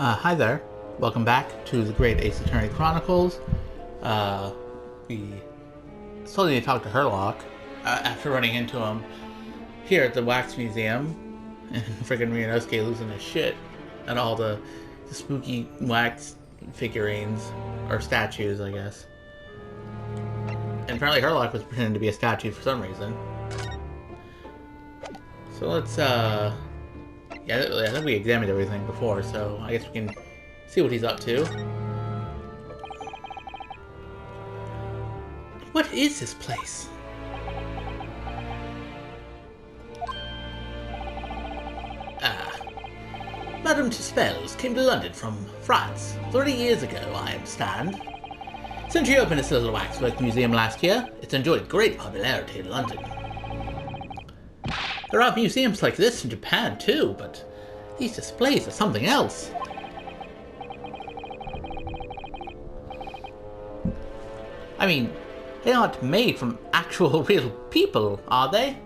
Hi there. Welcome back to the Great Ace Attorney Chronicles. We still need to talk to Herlock after running into him here at the Wax Museum and freaking Ryunosuke losing his shit at all the spooky wax figurines, or statues, I guess. And apparently Herlock was pretending to be a statue for some reason. So let's, yeah, I think we examined everything before, so I guess we can see what he's up to. What is this place? Madame Tuspels came to London from France 30 years ago, I understand. Since she opened its little waxwork museum last year, it's enjoyed great popularity in London. There are museums like this in Japan too, but these displays are something else. I mean, they aren't made from actual real people, are they?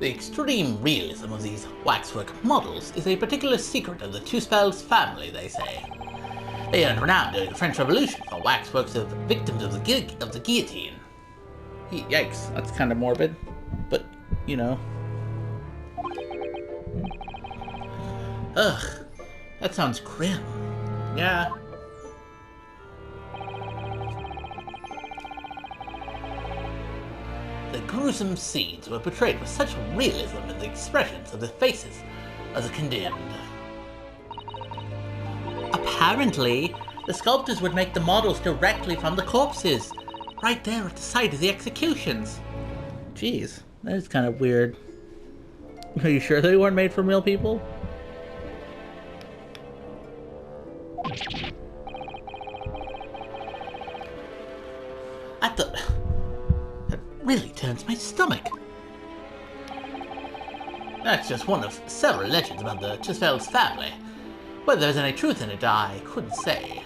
The extreme realism of these waxwork models is a particular secret of the Tuspels family, they say. They earned renown during the French Revolution for waxworks of victims of the guillotine. Yikes, that's kind of morbid, but, you know. Ugh, that sounds grim. Yeah. The gruesome scenes were portrayed with such realism in the expressions of the faces of the condemned. Apparently, the sculptors would make the models directly from the corpses, right there at the site of the executions. Jeez, that is kind of weird. Are you sure they weren't made from real people? That really turns my stomach. That's just one of several legends about the Tuspels family. Whether there's any truth in it, I couldn't say.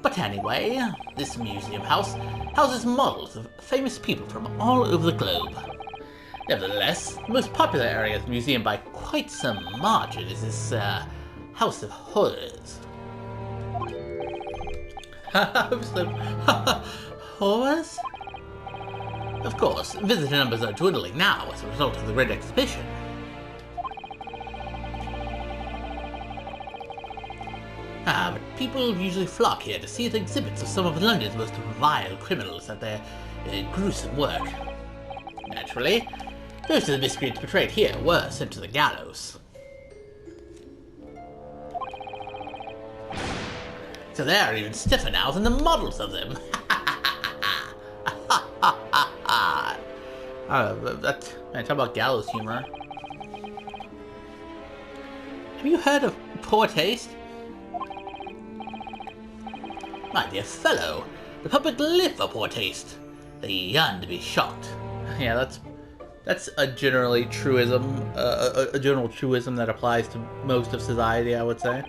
But anyway, this museum house houses models of famous people from all over the globe. Nevertheless, the most popular area of the museum by quite some margin is this, House of Horrors. House of Horrors? Of course, visitor numbers are dwindling now as a result of the Great Exhibition. But people usually flock here to see the exhibits of some of London's most vile criminals at their gruesome work. Naturally, most of the miscreants portrayed here were sent to the gallows. So they are even stiffer now than the models of them. Man, talk about gallows humor. Have you heard of poor taste? My dear fellow, the public live for poor taste. They yearn to be shocked. Yeah, that's a generally truism, a general truism that applies to most of society, I would say.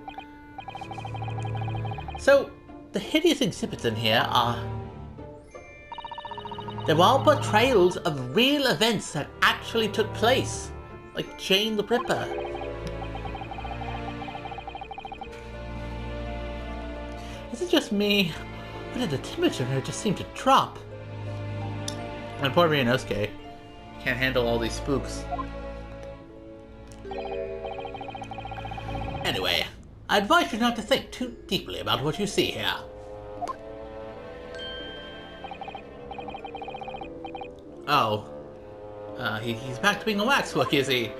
So, the hideous exhibits in here they're all portrayals of real events that actually took place, like Jane the Ripper. Is it just me, or did the temperature here just seem to drop? And poor Ryunosuke can't handle all these spooks. Anyway, I advise you not to think too deeply about what you see here. Oh. He's back to being a waxwork, is he?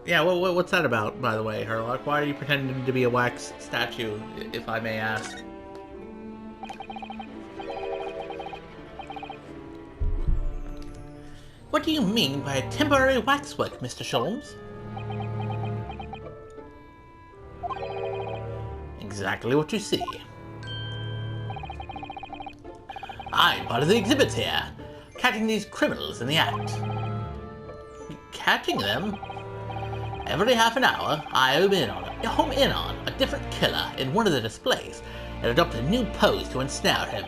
Yeah, what's that about, by the way, Herlock? Why are you pretending to be a wax statue, if I may ask? What do you mean by a temporary waxwork, Mr. Sholmes? Exactly what you see. I'm part of the exhibits here, catching these criminals in the act. Catching them? Every half an hour, I home in on a different killer in one of the displays and adopt a new pose to ensnare him.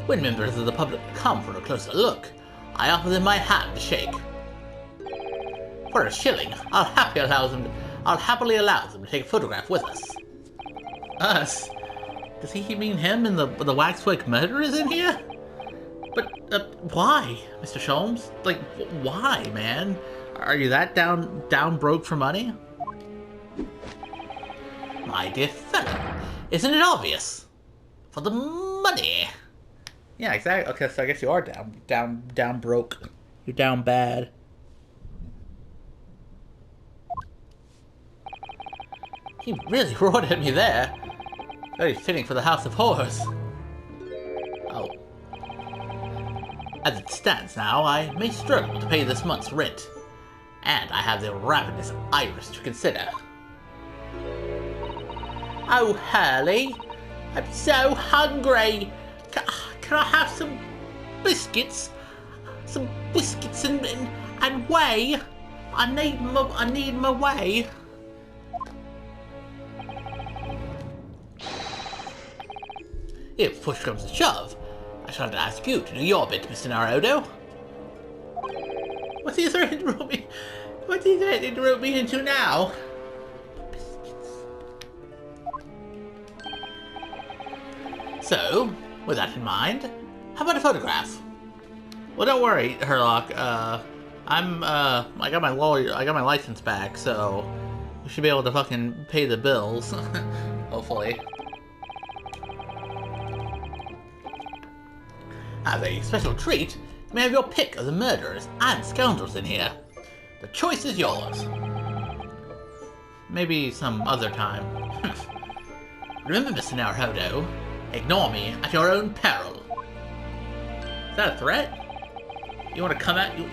When members of the public come for a closer look, I offer them my hand to shake. For a shilling, I'll happily allow them to take a photograph with us. Us? Does he mean him and the waxwork murderers in here? But, why, Mr. Sholmes? Like, why, man? Are you that down broke for money? My dear fellow, isn't it obvious? For the money. Yeah, exactly. Okay, so I guess you are down broke. You're down bad. He really roared at me there. Very fitting for the House of Horrors. Oh. As it stands now, I may struggle to pay this month's rent. And I have the ravenous iris to consider. Oh, Hurley, I'm so hungry. Can I have some biscuits? Some biscuits and whey? I need my whey. If push comes to shove, I shall have to ask you to do your bit, Mr. Naruto. What's he threatening to rope me into now? So, with that in mind, how about a photograph? Well, don't worry, Herlock. I got my license back, so we should be able to fucking pay the bills. Hopefully. As a special treat, you may have your pick of the murderers and scoundrels in here. The choice is yours. Maybe some other time. Remember, Mr. Naruto, ignore me at your own peril. Is that a threat? You want to come at you?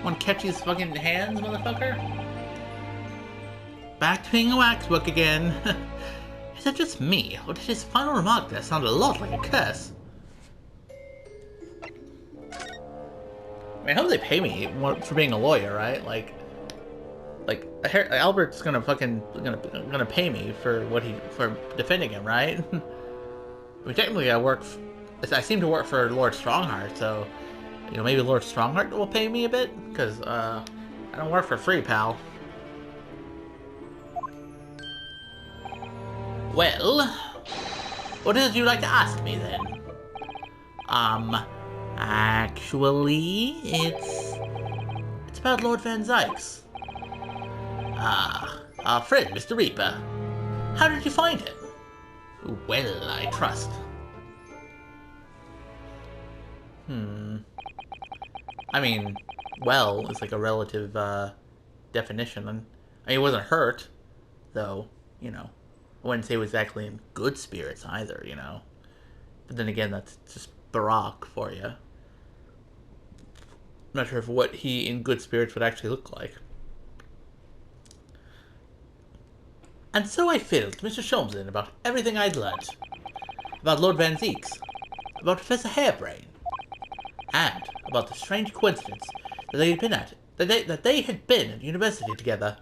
Want to catch these fucking hands, motherfucker? Back to being a waxwork again. Is that just me, or did his final remark there sound a lot like a curse? I mean, I hope they pay me for being a lawyer, right? Like Albert's gonna pay me for defending him, right? I mean, technically, I seem to work for Lord Strongheart, so you know, maybe Lord Strongheart will pay me a bit, because I don't work for free, pal. Well, what did you like to ask me then? Actually, it's about Lord Van Zykes. Our friend, Mr. Reaper. How did you find him? Well, I trust. I mean, well is like a relative, definition. I mean, he wasn't hurt, though, you know. I wouldn't say he was exactly in good spirits either, you know. But then again, that's just Barack for you. I'm not sure if what he in good spirits would actually look like. And so I filled Mr. Sholmes in about everything I'd learnt. About Lord Van Zykes, about Professor Hairbrain, and about the strange coincidence that they had been at university together.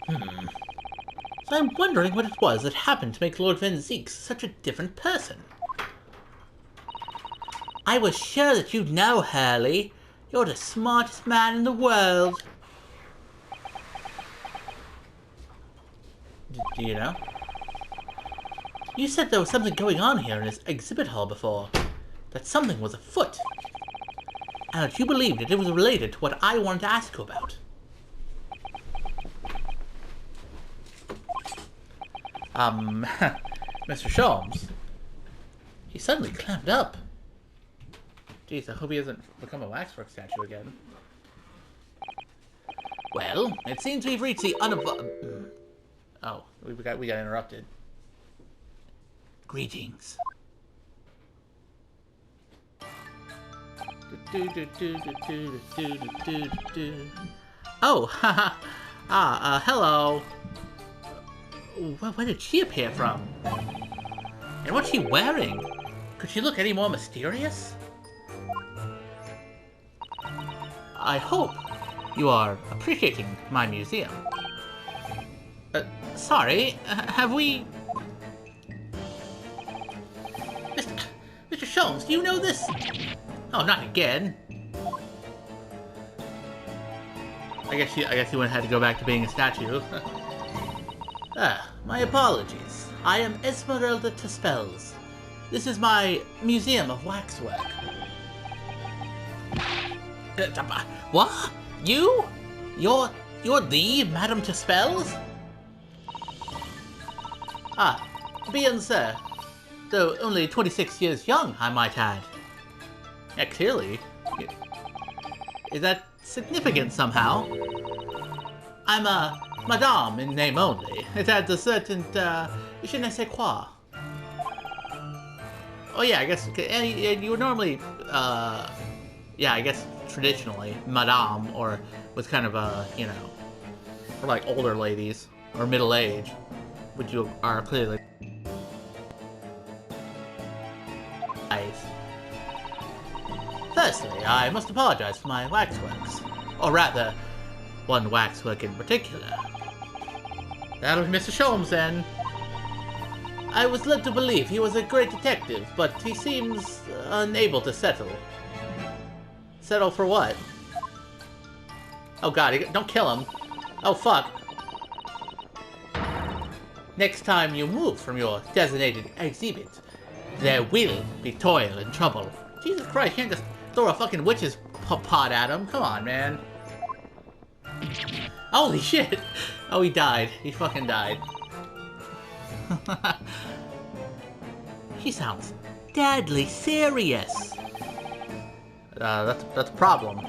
So I'm wondering what it was that happened to make Lord Van Zykes such a different person. I was sure that you'd know, Hurley. You're the smartest man in the world. Do you know? You said there was something going on here in this exhibit hall before. That something was afoot. And that you believed that it was related to what I wanted to ask you about. Mr. Sholmes. He suddenly clamped up. Jeez, I hope he doesn't become a waxwork statue again. Well, it seems we've reached the Oh, we got interrupted. Greetings. Oh, haha. Hello. Where did she appear from? And what's she wearing? Could she look any more mysterious? I hope you are appreciating my museum. Sorry, have we... Sholmes, do you know this? Oh, not again. I guess he had to go back to being a statue. My apologies. I am Esmeralda Tespels. This is my museum of waxwork. What? You? You're the Madame Tespels? Ah, bien sir. Though only 26 years young, I might add. Yeah, clearly. Is that significant somehow? I'm a Madame in name only. It adds a certain, je ne sais quoi. Oh yeah, I guess, you were normally, yeah, I guess traditionally, Madame, or was kind of a, you know, for like older ladies, or middle age, which you are clearly. Firstly, I must apologize for my waxworks. Or rather, one waxwork in particular. That was Mr. Sholmes, then. I was led to believe he was a great detective, but he seems unable to settle. Settle for what? Oh god, don't kill him. Oh fuck. Next time you move from your designated exhibit, there will be toil and trouble. Jesus Christ, you can't just throw a fucking witch's pot at him. Come on, man. Holy shit! Oh, he died. He fucking died. He sounds deadly serious. That's a problem.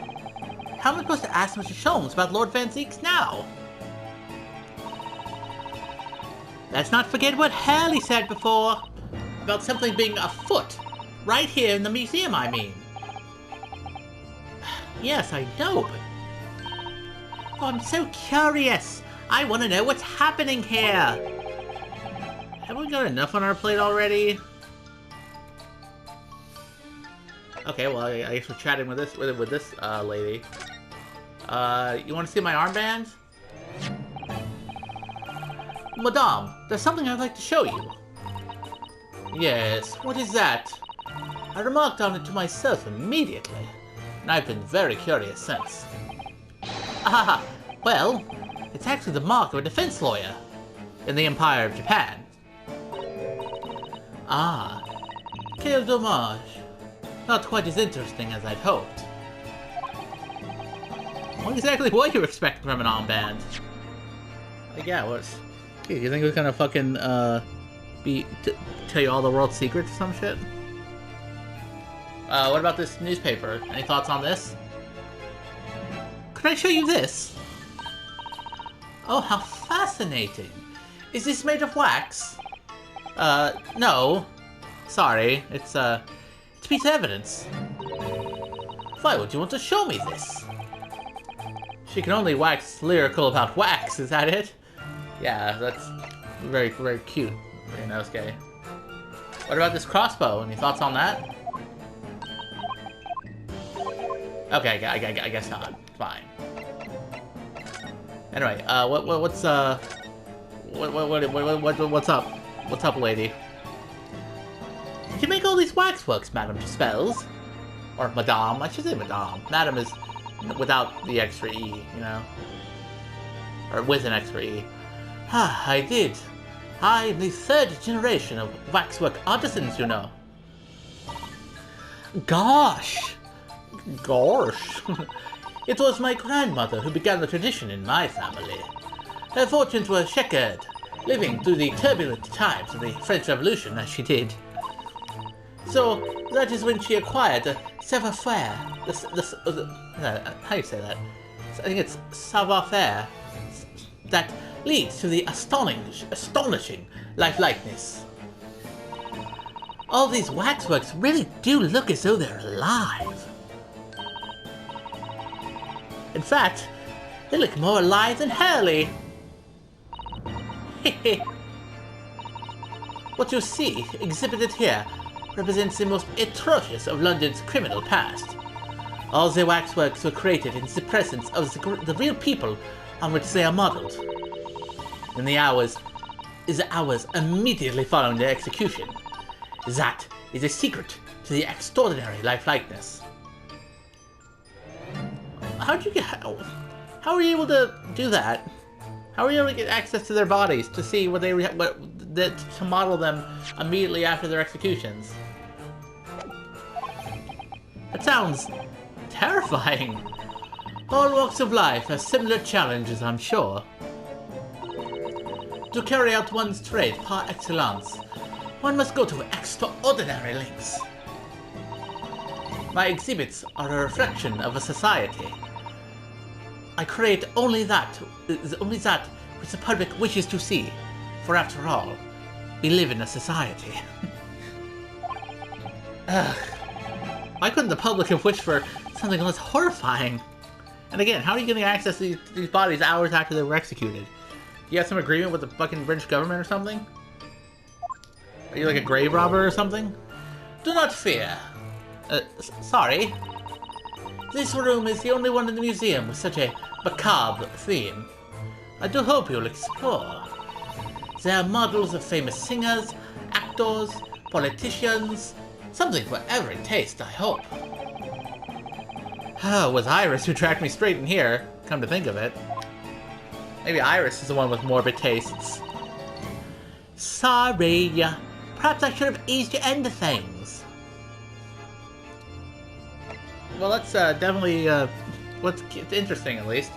How am I supposed to ask Mr. Sholmes about Lord Van Zeeks now? Let's not forget what Hurley said before. About something being afoot. Right here in the museum, I mean. Yes, I know, but... Oh, I'm so curious. I want to know what's happening here. Have we got enough on our plate already? Okay, well, I guess we're chatting with this lady. You want to see my armband? Madame, there's something I'd like to show you. Yes, what is that? I remarked on it to myself immediately, and I've been very curious since. Ah, well, it's actually the mark of a defense lawyer in the Empire of Japan. Ah, quel dommage. Not quite as interesting as I'd hoped. What exactly were you expecting from an armband? Like, yeah, what's... You think it was gonna fucking, tell you all the world's secrets or some shit? What about this newspaper? Any thoughts on this? Could I show you this? Oh, how fascinating. Is this made of wax? No. Sorry, it's a piece of evidence. Why would you want to show me this? She can only wax lyrical about wax, is that it? Yeah, that's very, very cute. Very nice guy. What about this crossbow? Any thoughts on that? Okay, I guess not. Fine. Anyway, what's up? What's up, lady? Did you make all these waxworks, Madame Tespels? Or Madame? I should say Madame. Madame is without the extra E, you know? Or with an extra E. Ah, I did. I'm the third generation of waxwork artisans, you know. Gosh! Gosh! It was my grandmother who began the tradition in my family. Her fortunes were checkered, living through the turbulent times of the French Revolution as she did. So, that is when she acquired the savoir-faire, how do you say that? I think it's savoir-faire, that leads to the astonishing lifelikeliness. All these waxworks really do look as though they're alive. In fact, they look more alive than Hurley. What you see, exhibited here, represents the most atrocious of London's criminal past. All the waxworks were created in the presence of the real people on which they are modeled. In the hours immediately following their execution. That is a secret to the extraordinary lifelikeliness. How'd you get... How were you able to do that? How were you able to get access to their bodies to see what they to model them immediately after their executions? That sounds terrifying. All walks of life have similar challenges, I'm sure. To carry out one's trade par excellence, one must go to extraordinary lengths. My exhibits are a reflection of a society. I create only that which the public wishes to see, for after all, we live in a society. Why couldn't the public have wished for something less horrifying? And again, how are you getting access to these bodies hours after they were executed? You have some agreement with the fucking British government or something? Are you like a grave robber or something? Do not fear. Sorry. This room is the only one in the museum with such a macabre theme. I do hope you'll explore. There are models of famous singers, actors, politicians, something for every taste, I hope. Oh, it was Iris who tracked me straight in here, come to think of it. Maybe Iris is the one with morbid tastes. Sorry. Perhaps I should have eased you into things. Well, that's definitely what's interesting, at least.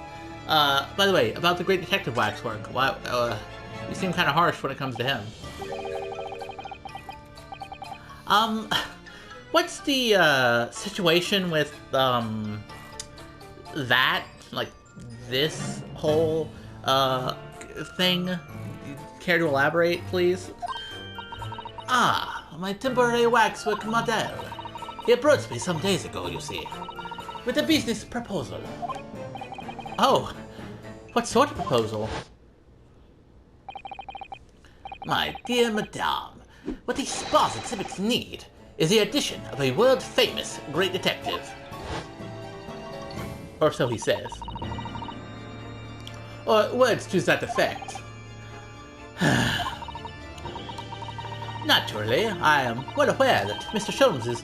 By the way, about the Great Detective waxwork. You seem kind of harsh when it comes to him. What's the situation with that? Like this whole thing? Care to elaborate, please? Ah, my temporary waxwork model. He approached me some days ago, you see, with a business proposal. Oh, what sort of proposal? My dear madame, what these sparse exhibits need is the addition of a world-famous great detective. Or so he says. Or words to that effect. Naturally, I am well aware that Mr. Sholmes is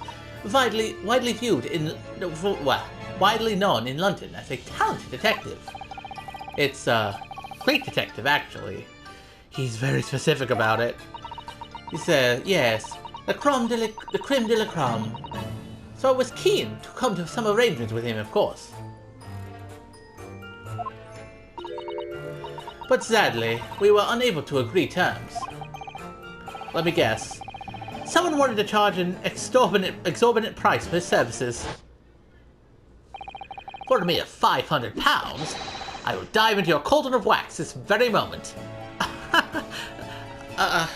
widely known in London as a talented detective. It's a great detective, actually. He's very specific about it. He said, yes, the creme de la creme. So I was keen to come to some arrangements with him, of course. But sadly, we were unable to agree terms. Let me guess. Someone wanted to charge an exorbitant price for his services. For a mere £500, I will dive into your cauldron of wax this very moment. I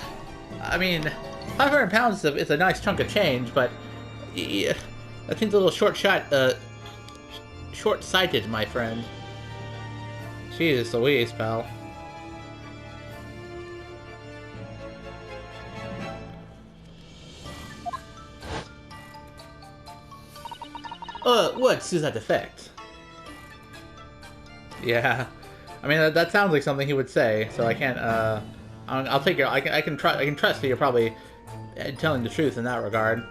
mean, £500 is a nice chunk of change, but yeah, that seems a little short-sighted, my friend. Jesus Louise, pal. Words to that effect. Yeah, I mean that sounds like something he would say, so I can't. I'll take it. I can trust that you're probably telling the truth in that regard.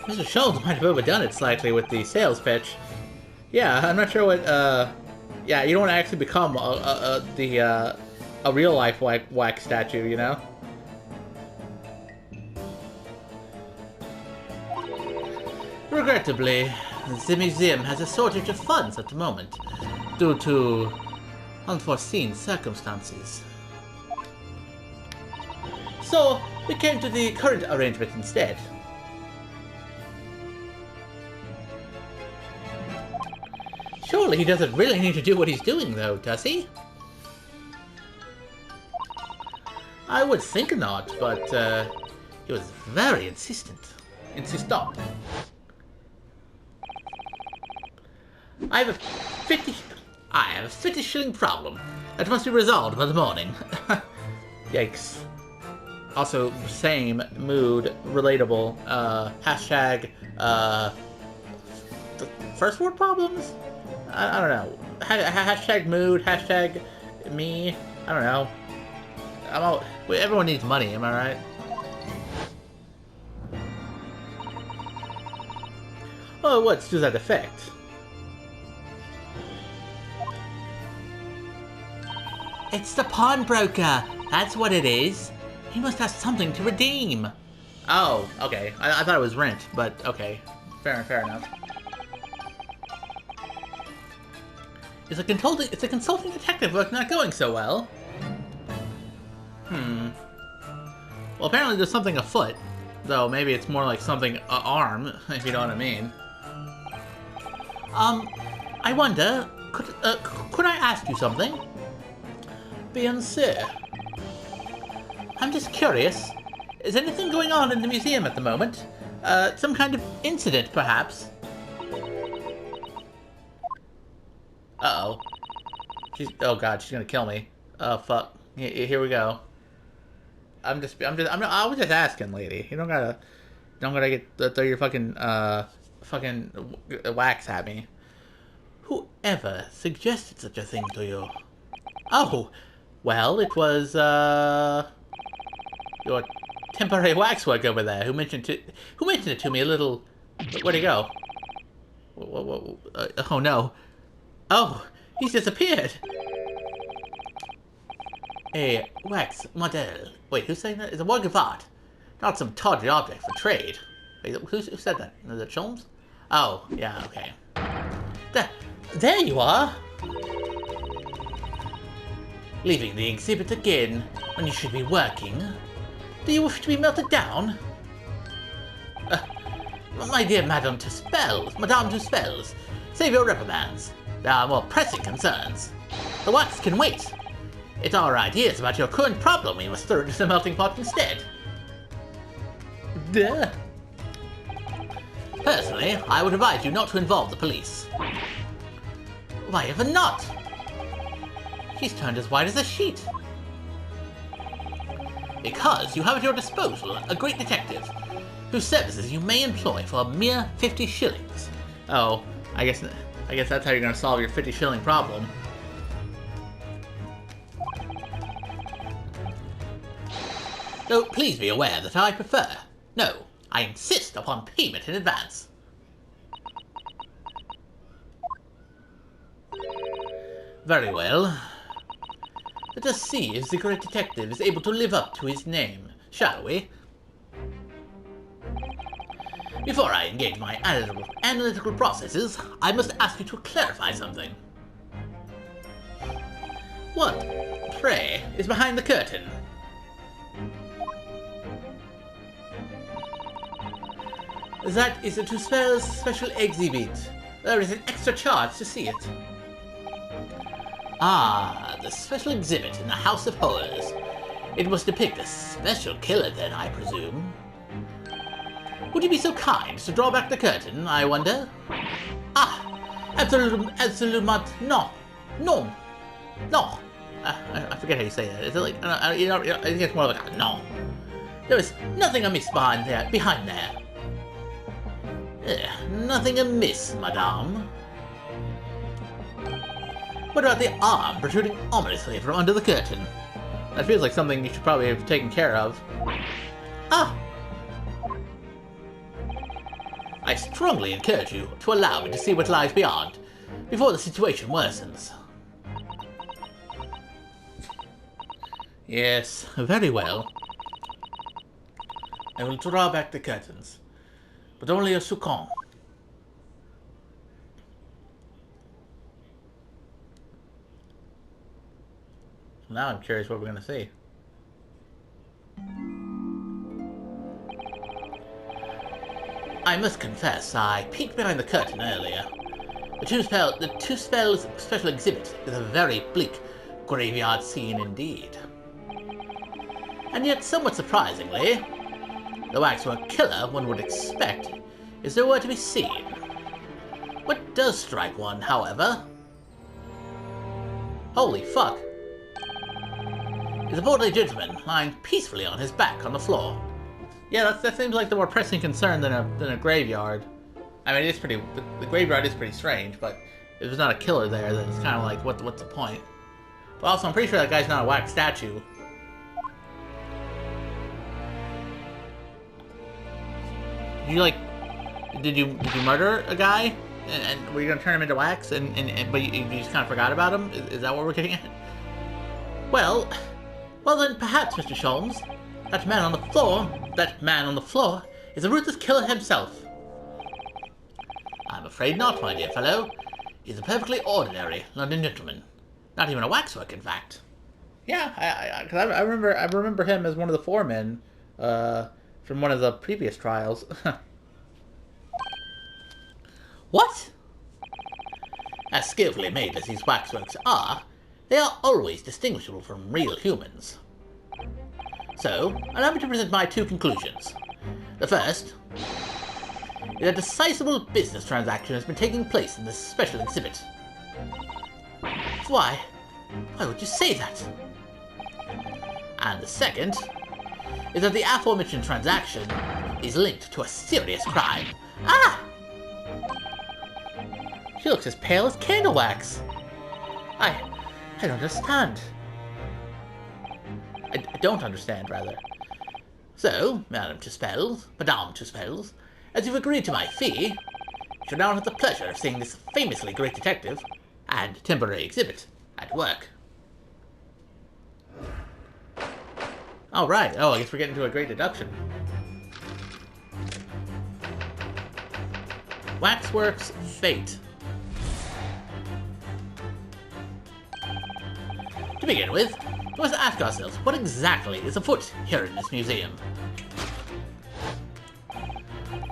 Mr. Schultz might have overdone it slightly with the sales pitch. Yeah, I'm not sure what. Yeah, you don't want to actually become a real life wax statue, you know. Regrettably, the museum has a shortage of funds at the moment, due to unforeseen circumstances. So, we came to the current arrangement instead. Surely he doesn't really need to do what he's doing, though, does he? I would think not, but he was very insistent. I have a 50 shilling problem that must be resolved by the morning. Yikes. Also, same, mood, relatable, hashtag, the first word problems? I don't know. Hashtag mood, hashtag me, I don't know. Everyone needs money, am I right? Well, what's to that effect? It's the pawnbroker! That's what it is! He must have something to redeem! Oh, okay. I thought it was rent, but okay. Fair enough. It's a consulting detective work not going so well. Well, apparently there's something afoot. Though maybe it's more like something arm, if you know what I mean. I wonder, could I ask you something? Bien sûr. I'm just curious. Is anything going on in the museum at the moment? Some kind of incident, perhaps? Uh-oh. Oh god, she's gonna kill me. Oh fuck. Here we go. I was just asking, lady. You don't gotta throw your fucking wax at me. Whoever suggested such a thing to you? Oh, well, it was your temporary waxwork over there who mentioned it to me a little. Where'd he go? Oh no. Oh, he's disappeared. A wax model. Wait, who's saying that? It's a work of art, not some tawdry object for trade. Wait, who said that? Is it Sholmes? Oh, yeah, okay. There you are! Leaving the exhibit again, when you should be working. Do you wish to be melted down? My dear Madame Tuspels, save your reprimands. There are more pressing concerns. The wax can wait. It's our ideas about your current problem we must throw into the melting pot instead. Duh. Personally, I would advise you not to involve the police. Why ever not? She's turned as white as a sheet. Because you have at your disposal a great detective, whose services you may employ for a mere 50 shillings. Oh, I guess that's how you're going to solve your 50 shilling problem. Though please be aware that I prefer, no, I insist upon payment in advance. Very well. Let us see if the great detective is able to live up to his name, shall we? Before I engage my analytical processes, I must ask you to clarify something. What, pray, is behind the curtain? That is a Tuspel's special exhibit. There is an extra charge to see it. Ah, the special exhibit in the House of Horrors. It must depict a special killer then, I presume. Would you be so kind as to draw back the curtain, I wonder? Ah, absolutely no. I forget how you say that. Is it like, I think it's more like a no. There is nothing amiss behind there. Nothing amiss, madame. What about the arm protruding ominously from under the curtain? That feels like something you should probably have taken care of. Ah! I strongly encourage you to allow me to see what lies beyond, before the situation worsens. Yes, very well. I will draw back the curtains, but only a second. Now I'm curious what we're going to see. I must confess, I peeked behind the curtain earlier. The Tuspel's special exhibit is a very bleak graveyard scene indeed. And yet, somewhat surprisingly, the waxwork killer one would expect is nowhere to be seen. What does strike one, however? Holy fuck. Is a portly gentleman lying peacefully on his back on the floor. Yeah, that seems like the more pressing concern than a graveyard. I mean, it's pretty. The graveyard is pretty strange, but if there's not a killer there, then it's kind of like, what's the point? But also, I'm pretty sure that guy's not a wax statue. Did Did you murder a guy? And were you gonna turn him into wax? But you just kind of forgot about him? Is that what we're getting at? Well then perhaps, Mr. Sholmes, that man on the floor is a ruthless killer himself. I'm afraid not, my dear fellow. He's a perfectly ordinary London gentleman. Not even a waxwork, in fact. Yeah, I remember him as one of the foremen from one of the previous trials. What? As skillfully made as these waxworks are, they are always distinguishable from real humans. So, allow me to present my two conclusions. The first is that a sizable business transaction has been taking place in this special exhibit. Why would you say that? And the second is that the aforementioned transaction is linked to a serious crime. Ah! She looks as pale as candle wax. I don't understand. I don't understand, rather. So, Madame Tuspels, as you've agreed to my fee, you shall now have the pleasure of seeing this famously great detective and temporary exhibit at work. Alright, I guess we're getting to a great deduction. Waxworks Fate. To begin with, we must ask ourselves what exactly is afoot here in this museum.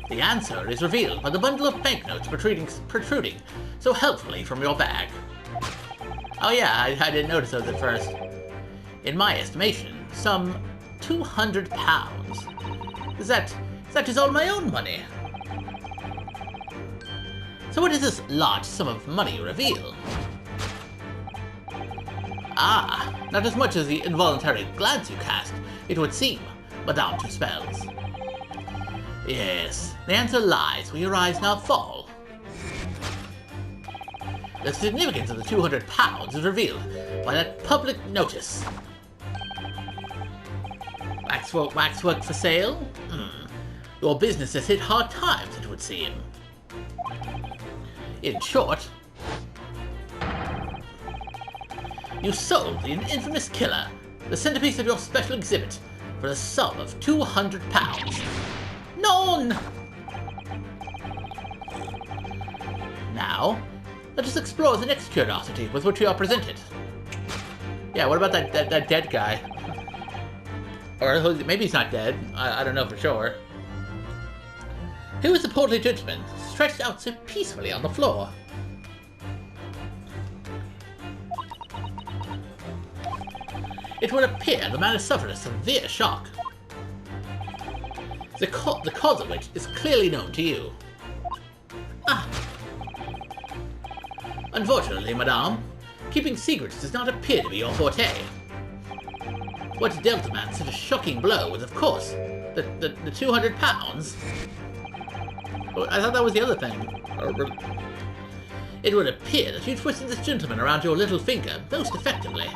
The answer is revealed by the bundle of banknotes protruding so helpfully from your bag. Oh yeah, I didn't notice those at first. In my estimation, some 200 pounds. That is all my own money. So what is this large sum of money you reveal? Ah, not as much as the involuntary glance you cast, it would seem, Madame Tuspels. Yes, the answer lies where your eyes now fall. The significance of the 200 pounds is revealed by that public notice. Waxwork for sale? Your business has hit hard times, it would seem. In short, you sold the infamous killer the centerpiece of your special exhibit for the sum of 200 pounds. None! Now, let us explore the next curiosity with which we are presented. Yeah, what about that dead guy? Or maybe he's not dead. I don't know for sure. Who is the portly gentleman stretched out so peacefully on the floor? It would appear the man has suffered a severe shock, the cause of which is clearly known to you. Ah! Unfortunately, madame, keeping secrets does not appear to be your forte. What dealt the man such a shocking blow was, of course, the 200 pounds. I thought that was the other thing. It would appear that you twisted this gentleman around your little finger most effectively.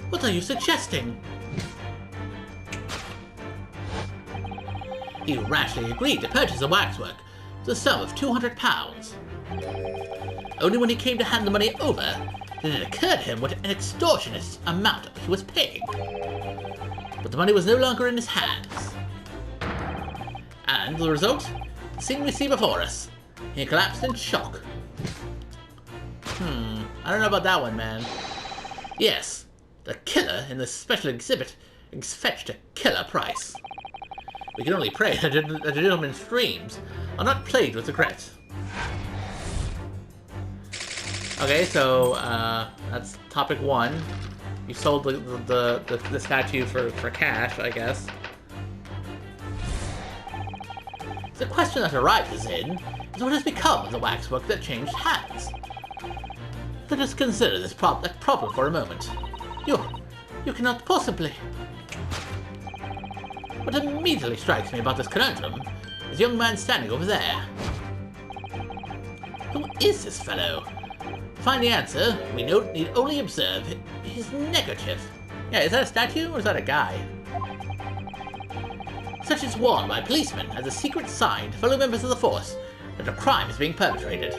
What are you suggesting? He rashly agreed to purchase the waxwork for the sum of 200 pounds. Only when he came to hand the money over did it occur to him what an extortionate amount he was paying. But the money was no longer in his hands. And the result? The scene we see before us. He collapsed in shock. I don't know about that one, man. Yes, the killer in this special exhibit fetched a killer price. We can only pray that the gentleman's dreams are not plagued with regret. Okay, so that's topic one. You sold the statue for cash, I guess. The question that arises is what has become of the waxwork that changed hands? Let us consider this problem for a moment. You cannot possibly. What immediately strikes me about this conundrum is the young man standing over there. Who is this fellow? To find the answer, we need only observe his neckerchief. Yeah, is that a statue or is that a guy? such as worn by policemen as a secret sign to fellow members of the force that a crime is being perpetrated.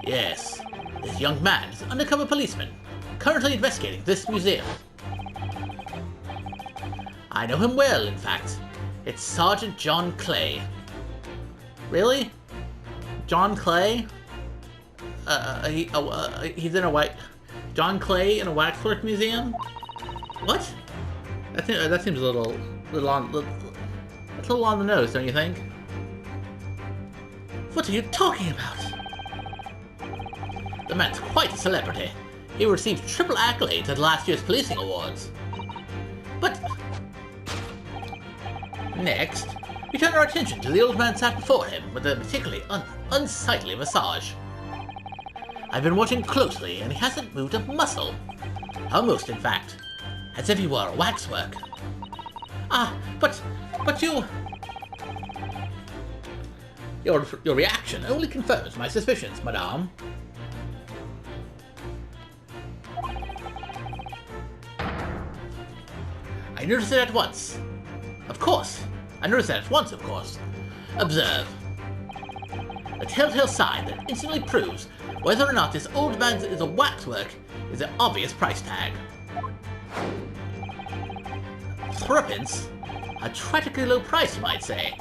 Yes, this young man is an undercover policeman, currently investigating this museum. I know him well, in fact. It's Sergeant John Clay. Really? John Clay? He's in a white... John Clay in a waxwork museum? What? That seems a little on... That's a little on the nose, don't you think? What are you talking about? The man's quite a celebrity. He received triple accolades at last year's policing awards. But... Next, we turn our attention to the old man sat before him with a particularly unsightly visage. I've been watching closely, and he hasn't moved a muscle. Almost, in fact. As if he were a waxwork. Ah, but you... Your reaction only confirms my suspicions, madame. I noticed it at once. Of course. I noticed it at once, of course. Observe. A telltale sign that instantly proves whether or not this old man is a waxwork is an obvious price tag. Threepence? A tragically low price, you might say.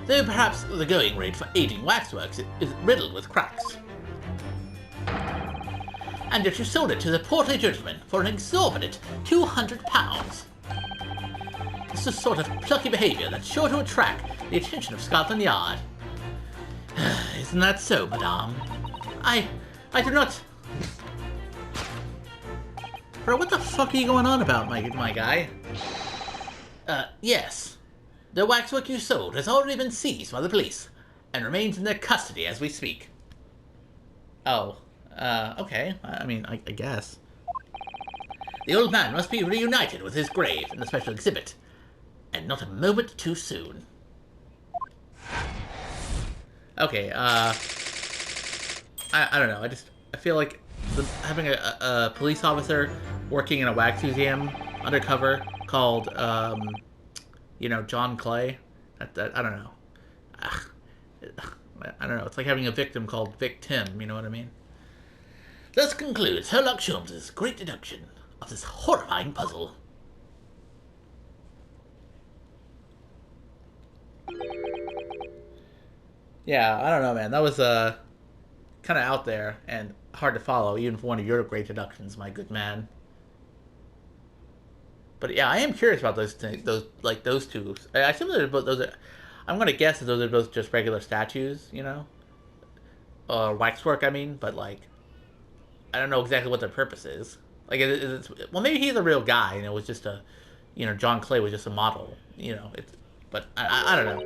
Though perhaps the going rate for aging waxworks is riddled with cracks. And yet you sold it to the portly gentleman for an exorbitant £200. This is the sort of plucky behaviour that's sure to attract the attention of Scotland Yard. Isn't that so, madame? I do not... Bro, what the fuck are you going on about, my guy? Yes. The waxwork you sold has already been seized by the police, and remains in their custody as we speak. Oh, okay. I mean, I guess. The old man must be reunited with his grave in the special exhibit, and not a moment too soon. Okay, I don't know, I feel like having a police officer working in a wax museum undercover called, you know, John Clay, I don't know. I don't know, it's like having a victim called Victim, you know what I mean? Thus concludes Sherlock Holmes' great deduction of this horrifying puzzle. Yeah, I don't know, man. That was kind of out there and hard to follow, even for one of your great deductions, my good man. But yeah, I am curious about those things. Those two. I assume they're both. Those are. I'm gonna guess that those are both just regular statues, you know, waxwork. I mean, but like, I don't know exactly what their purpose is. Like, well, maybe he's a real guy, and it was just a, you know, John Clay was just a model, you know. But I don't know.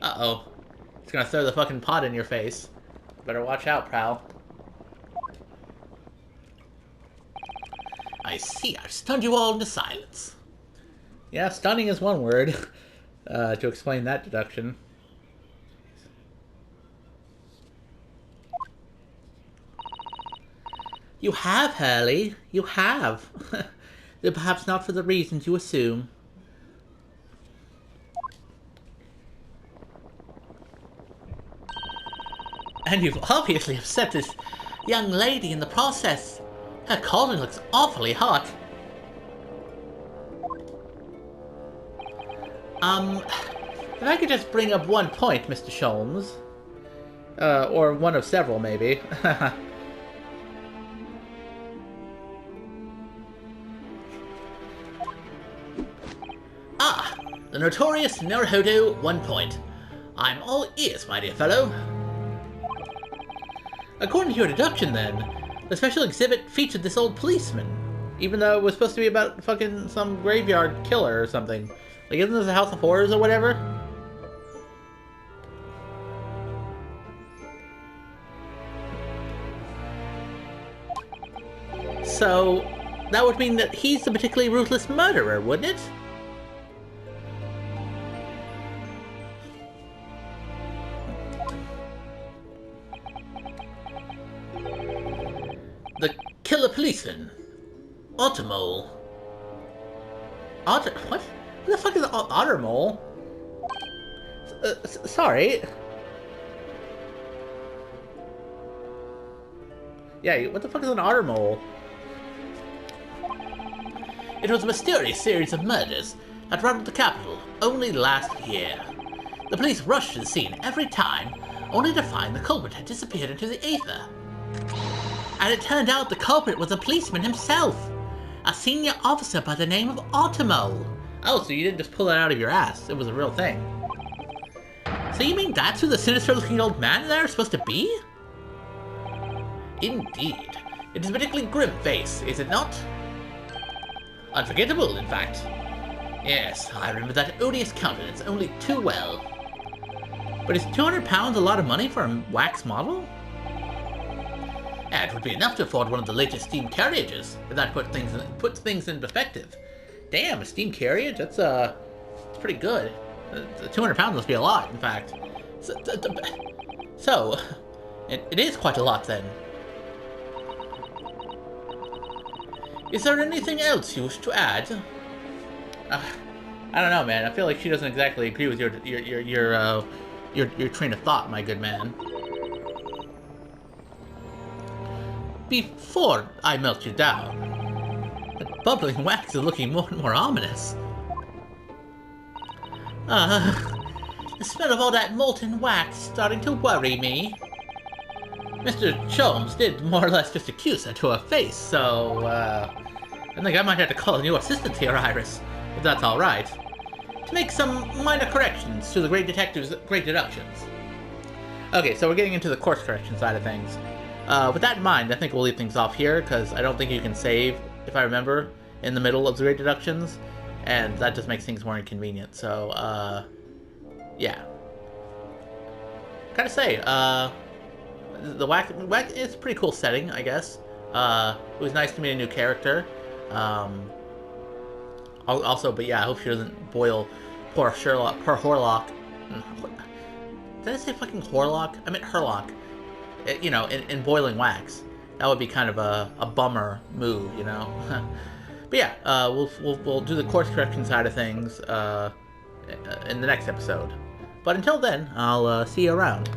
Uh-oh. It's gonna throw the fucking pot in your face. Better watch out, pal. I see, I've stunned you all into silence. Yeah, stunning is one word to explain that deduction. You have, Hurley. You have. Though perhaps not for the reasons you assume. And you've obviously upset this young lady in the process. Her calling looks awfully hot. If I could just bring up one point, Mr. Sholmes. Or one of several, maybe. Ah! The notorious Naruhodo 1 point. I'm all ears, my dear fellow. According to your deduction, then, the special exhibit featured this old policeman, even though it was supposed to be about fucking some graveyard killer or something. Like, isn't this a House of Horrors or whatever? So, that would mean that he's the particularly ruthless murderer, wouldn't it? The killer policeman, Automole. Otter... What? What the fuck is an otter mole? Sorry. Yeah, what the fuck is an otter mole? It was a mysterious series of murders that rattled the capital only last year. The police rushed to the scene every time, only to find the culprit had disappeared into the ether. And it turned out the culprit was a policeman himself, a senior officer by the name of Ottomol. Oh, so you didn't just pull that out of your ass, it was a real thing. So you mean that's who the sinister-looking old man there is supposed to be? Indeed. It is a particularly grim face, is it not? Unforgettable, in fact. Yes, I remember that odious countenance only too well. But is £200 a lot of money for a wax model? It would be enough to afford one of the latest steam carriages, if that puts things in perspective. Damn, a steam carriage? That's it's pretty good. £200 must be a lot, in fact. So it is quite a lot then. Is there anything else you wish to add? I don't know, man. I feel like she doesn't exactly agree with your train of thought, my good man. Before I melt you down, that bubbling wax is looking more and more ominous. The smell of all that molten wax is starting to worry me. Mr. Cholmes did more or less just accuse her to her face, so, I think I might have to call a new assistant here, Iris, if that's alright, to make some minor corrections to the Great Detective's Great Deductions. Okay, so we're getting into the course correction side of things. With that in mind, I think we'll leave things off here, because I don't think you can save, if I remember, in the middle of the Great Deductions, and that just makes things more inconvenient, so, yeah. Gotta say, the wax is a pretty cool setting, I guess. It was nice to meet a new character. Also, but yeah, I hope she doesn't boil poor Horlock. Did I say fucking Horlock? I meant Herlock. You know, in boiling wax. That would be kind of a bummer move, you know. But yeah, we'll do the course correction side of things in the next episode. But until then, I'll see you around.